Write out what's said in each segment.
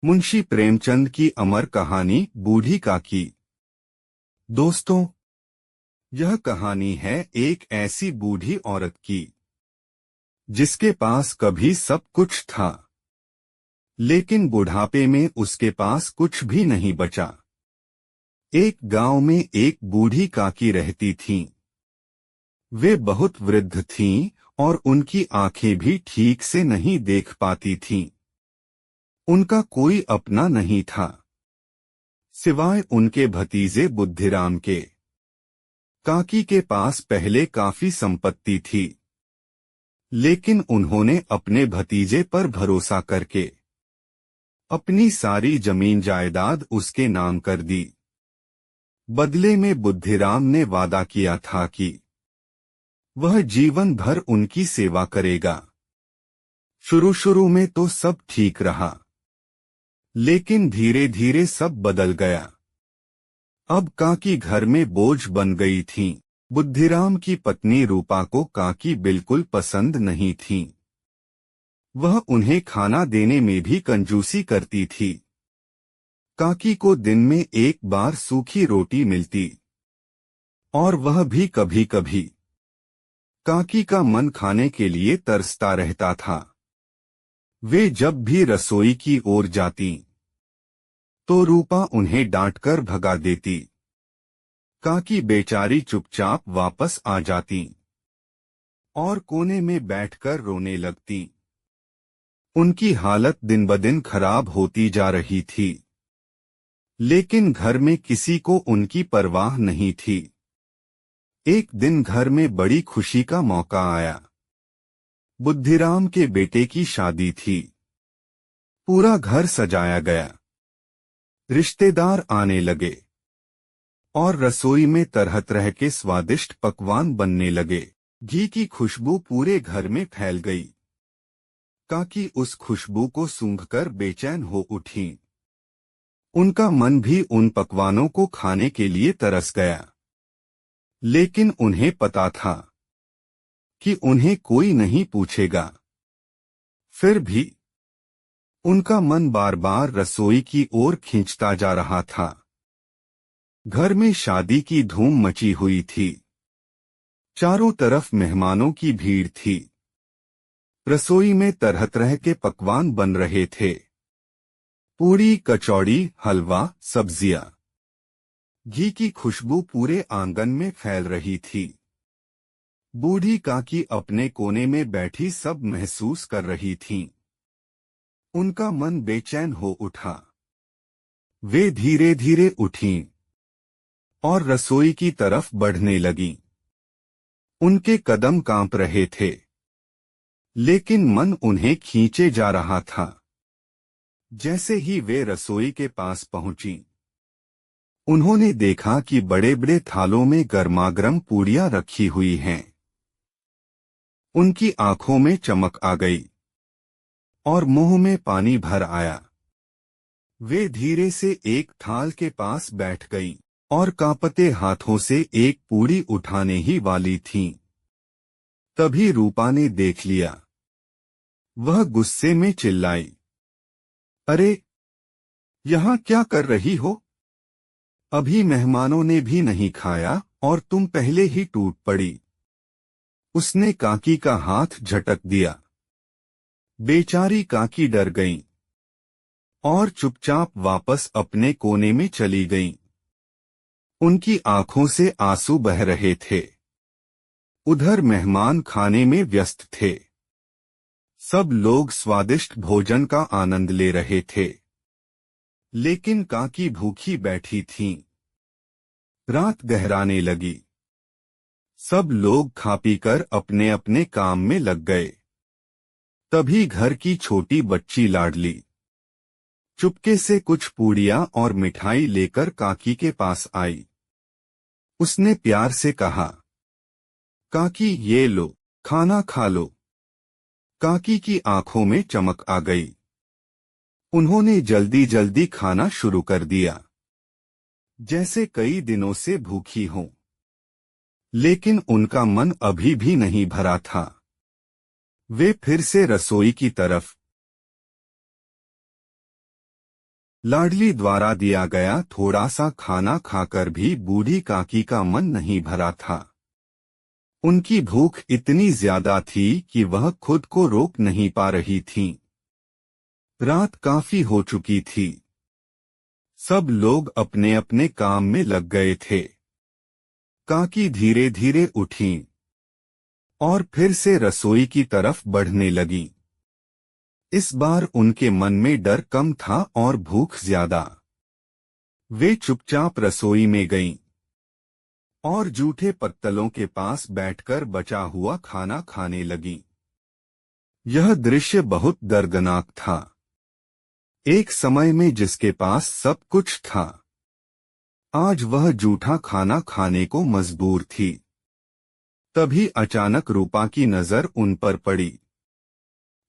मुंशी प्रेमचंद की अमर कहानी बूढ़ी काकी। दोस्तों, यह कहानी है एक ऐसी बूढ़ी औरत की जिसके पास कभी सब कुछ था, लेकिन बुढ़ापे में उसके पास कुछ भी नहीं बचा। एक गांव में एक बूढ़ी काकी रहती थीं। वे बहुत वृद्ध थीं और उनकी आंखें भी ठीक से नहीं देख पाती थीं। उनका कोई अपना नहीं था सिवाय उनके भतीजे बुद्धिराम के। काकी के पास पहले काफी संपत्ति थी, लेकिन उन्होंने अपने भतीजे पर भरोसा करके अपनी सारी जमीन जायदाद उसके नाम कर दी। बदले में बुद्धिराम ने वादा किया था कि वह जीवन भर उनकी सेवा करेगा। शुरू में तो सब ठीक रहा, लेकिन धीरे धीरे सब बदल गया। अब काकी घर में बोझ बन गई थीं। बुद्धिराम की पत्नी रूपा को काकी बिल्कुल पसंद नहीं थी। वह उन्हें खाना देने में भी कंजूसी करती थी। काकी को दिन में एक बार सूखी रोटी मिलती, और वह भी कभी कभी। काकी का मन खाने के लिए तरसता रहता था। वे जब भी रसोई की ओर जाती तो रूपा उन्हें डांटकर भगा देती। काकी बेचारी चुपचाप वापस आ जाती और कोने में बैठकर रोने लगती। उनकी हालत दिन ब दिन खराब होती जा रही थी, लेकिन घर में किसी को उनकी परवाह नहीं थी। एक दिन घर में बड़ी खुशी का मौका आया। बुद्धिराम के बेटे की शादी थी। पूरा घर सजाया गया, रिश्तेदार आने लगे और रसोई में तरह तरह के स्वादिष्ट पकवान बनने लगे। घी की खुशबू पूरे घर में फैल गई। काकी उस खुशबू को सूंघकर बेचैन हो उठी। उनका मन भी उन पकवानों को खाने के लिए तरस गया, लेकिन उन्हें पता था कि उन्हें कोई नहीं पूछेगा। फिर भी उनका मन बार बार रसोई की ओर खींचता जा रहा था। घर में शादी की धूम मची हुई थी। चारों तरफ मेहमानों की भीड़ थी। रसोई में तरह तरह के पकवान बन रहे थे। पूड़ी, कचौड़ी, हलवा, सब्जियां। घी की खुशबू पूरे आंगन में फैल रही थी। बूढ़ी काकी अपने कोने में बैठी सब महसूस कर रही थीं। उनका मन बेचैन हो उठा। वे धीरे धीरे उठीं और रसोई की तरफ बढ़ने लगीं। उनके कदम कांप रहे थे, लेकिन मन उन्हें खींचे जा रहा था। जैसे ही वे रसोई के पास पहुंची, उन्होंने देखा कि बड़े बड़े थालों में गर्मागर्म पूड़ियां रखी हुई हैं। उनकी आंखों में चमक आ गई और मुंह में पानी भर आया। वे धीरे से एक थाल के पास बैठ गईं और कांपते हाथों से एक पूड़ी उठाने ही वाली थीं। तभी रूपा ने देख लिया। वह गुस्से में चिल्लाई, अरे, यहाँ क्या कर रही हो? अभी मेहमानों ने भी नहीं खाया और तुम पहले ही टूट पड़ी। उसने काकी का हाथ झटक दिया। बेचारी काकी डर गईं और चुपचाप वापस अपने कोने में चली गईं। उनकी आंखों से आंसू बह रहे थे। उधर मेहमान खाने में व्यस्त थे। सब लोग स्वादिष्ट भोजन का आनंद ले रहे थे, लेकिन काकी भूखी बैठी थीं। रात गहराने लगी। सब लोग खा पीकर अपने अपने काम में लग गए। तभी घर की छोटी बच्ची लाडली चुपके से कुछ पूड़ियां और मिठाई लेकर काकी के पास आई। उसने प्यार से कहा, काकी, ये लो, खाना खा लो। काकी की आंखों में चमक आ गई। उन्होंने जल्दी जल्दी खाना शुरू कर दिया, जैसे कई दिनों से भूखी हों। लेकिन उनका मन अभी भी नहीं भरा था। वे फिर से रसोई की तरफ लाडली द्वारा दिया गया थोड़ा सा खाना खाकर भी बूढ़ी काकी का मन नहीं भरा था। उनकी भूख इतनी ज्यादा थी कि वह खुद को रोक नहीं पा रही थीं। रात काफी हो चुकी थी। सब लोग अपने अपने काम में लग गए थे। काकी धीरे धीरे उठीं और फिर से रसोई की तरफ बढ़ने लगीं। इस बार उनके मन में डर कम था और भूख ज्यादा। वे चुपचाप रसोई में गईं और जूठे पत्तलों के पास बैठकर बचा हुआ खाना खाने लगीं। यह दृश्य बहुत दर्दनाक था। एक समय में जिसके पास सब कुछ था, आज वह जूठा खाना खाने को मजबूर थी। तभी अचानक रूपा की नजर उन पर पड़ी।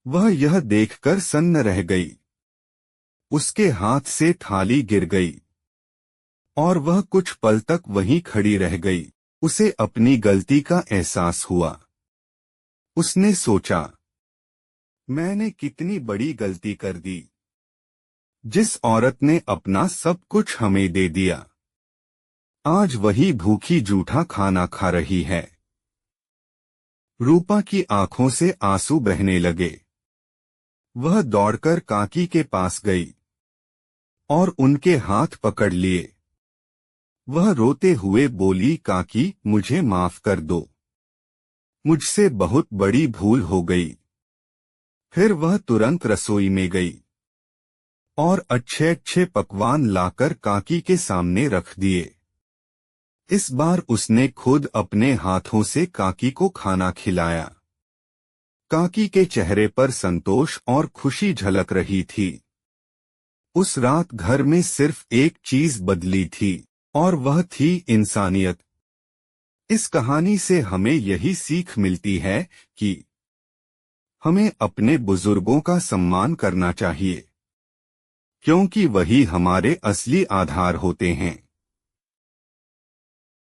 वह यह देखकर सन्न रह गई। उसके हाथ से थाली गिर गई और वह कुछ पल तक वहीं खड़ी रह गई। उसे अपनी गलती का एहसास हुआ। उसने सोचा, मैंने कितनी बड़ी गलती कर दी। जिस औरत ने अपना सब कुछ हमें दे दिया, आज वही भूखी जूठा खाना खा रही है। रूपा की आंखों से आंसू बहने लगे। वह दौड़कर काकी के पास गई और उनके हाथ पकड़ लिए। वह रोते हुए बोली, काकी मुझे माफ कर दो, मुझसे बहुत बड़ी भूल हो गई। फिर वह तुरंत रसोई में गई और अच्छे अच्छे पकवान लाकर काकी के सामने रख दिए। इस बार उसने खुद अपने हाथों से काकी को खाना खिलाया। काकी के चेहरे पर संतोष और खुशी झलक रही थी। उस रात घर में सिर्फ एक चीज बदली थी और वह थी इंसानियत। इस कहानी से हमें यही सीख मिलती है कि हमें अपने बुजुर्गों का सम्मान करना चाहिए, क्योंकि वही हमारे असली आधार होते हैं।